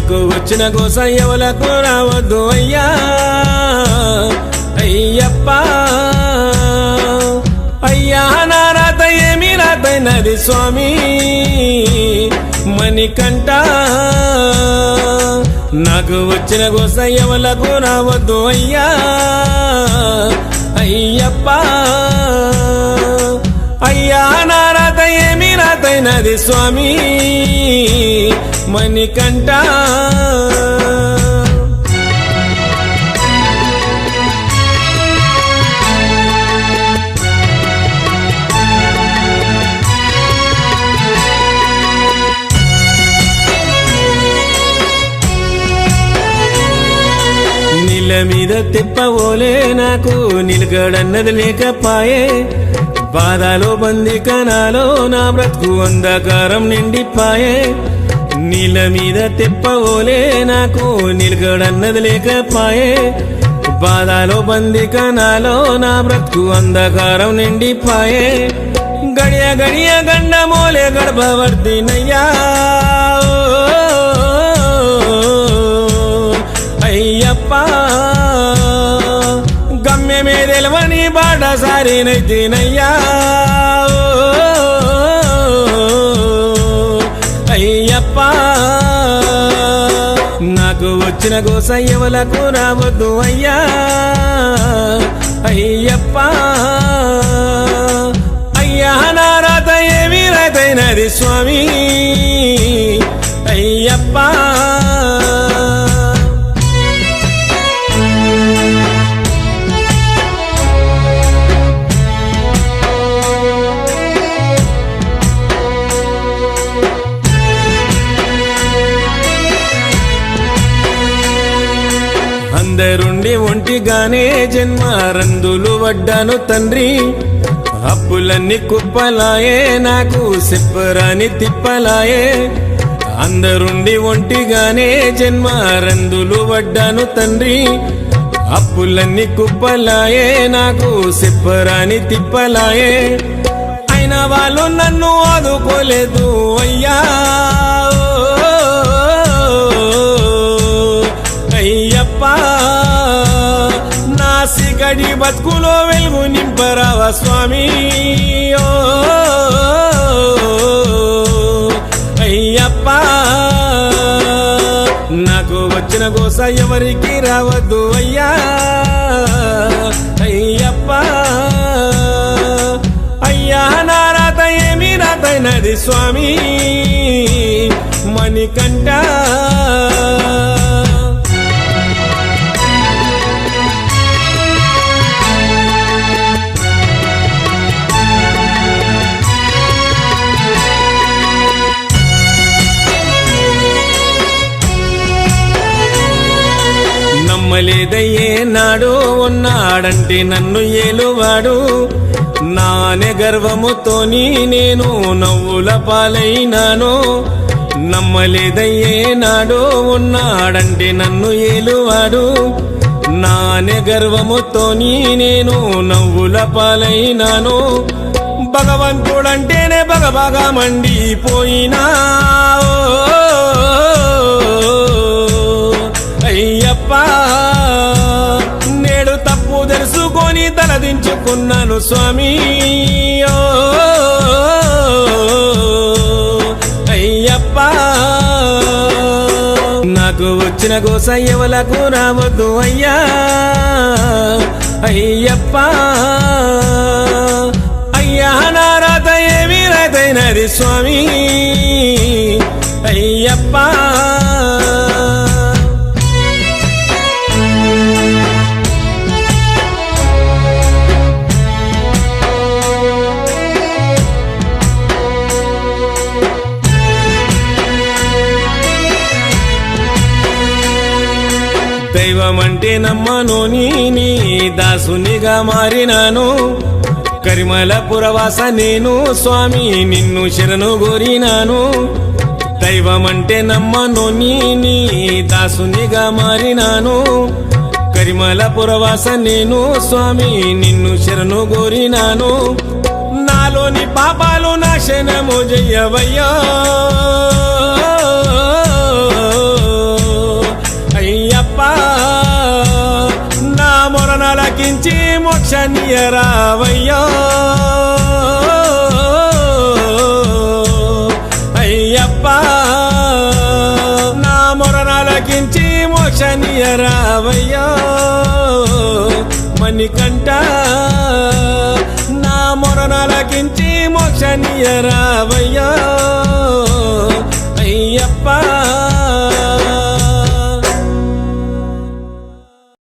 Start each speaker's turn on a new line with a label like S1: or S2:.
S1: నాకు వచ్చిన గోస ఎవలకు రావద్దు అయ్యా అయ్యప్ప అయ్యా నా రాత ఏమి రాతైనది స్వామి మణికంఠ నాకు వచ్చిన గోస ఎవలకు రావద్దు అయ్యా అయ్యప్ప అయ్యా నా రాత ఏమి రాతైనది స్వామి మణికంఠ నీళ్ళ మీద తిప్పవోలే నాకు నిలకడన్నది లేకపాయే బాధలో బందికనాలో నా బ్రతుకు అంధకారం నిండిపాయే నీళ్ళ మీద తిప్పవోలే నాకు నిలకడన్నది లేకపాయే బాధలో బందికనాలో నా బ్రతుకు అంధకారం నిండిపాయే గడియ గడియ గండమోలే గర్భవర్తినయ్యా అయ్యప్ప గమ్యమే తెలవని బాట సారినైతేనయ్యా అయ్యప్ప నాకు వచ్చిన గోస ఎవలకు రావద్దు అయ్యా అయ్యప్ప అయ్యా నా రాత ఏమి రాతైనది స్వామి అయ్యప్ప అందరుండి ఒంటిగానే జన్మ రందులు వడ్డాను తండ్రి అప్పులన్నీ కుప్పలాయే నాకు చెప్పరాని తిప్పలాయే అందరుండి ఒంటిగానే జన్మ రందులు వడ్డాను తండ్రి అప్పులన్నీ కుప్పలాయే నాకు చెప్పరాని తిప్పలాయే అయినా వాళ్ళు నన్ను ఆదుకోలేదు అయ్యా అయ్యప్ప నా సిగడి బతుకులో వెలుగు నింపరావా స్వామి అయ్యప్ప నాకు వచ్చిన గోస ఎవరికి రావద్దు అయ్యా అయ్యప్ప అయ్యా నా రాత ఏమి రాతైనది స్వామి మణికంఠ నమ్మలేదయ్యే నాడు ఉన్నాడంటే నన్ను ఏలువాడు నానే గర్వముతోని నేను నవ్వుల పాలైనాను నమ్మలేదయ్యే నాడు ఉన్నాడంటే నన్ను ఏలువాడు నానే గర్వముతోని నేను నవ్వుల పాలైనాను భగవంతుడంటేనే బగబగా మండిపోయినా అయ్యప్ప నేడు తప్పు తెలుసుకొని తలదించుకున్నాను స్వామి అయ్యప్ప నాకు వచ్చిన గోస ఎవలకు రావద్దు అయ్యా అయ్యప్ప అయ్యా నా రాత ఏమి రాతైనది స్వామి అయ్యప్ప దైవమంటే నమ్మను నీ దాసునిగా మారినాను కరిమల పురవాస నేను స్వామి నిన్ను శరణు గోరినాను దైవమంటే నమ్మను నీ దాసునిగా మారినాను కరిమల పురవాస నేను స్వామి నిన్ను శరణు గోరినాను నాలోని పాపాలు నాశనము జయ్యవయ్యా మోక్షనియరావయ్యో అయ్యప్ప నా మొరనాలకించి మోక్షనియరావయ్యో మణికంఠ నా మొరనాలకించి మోక్షనియరావయ్యో అయ్యప్ప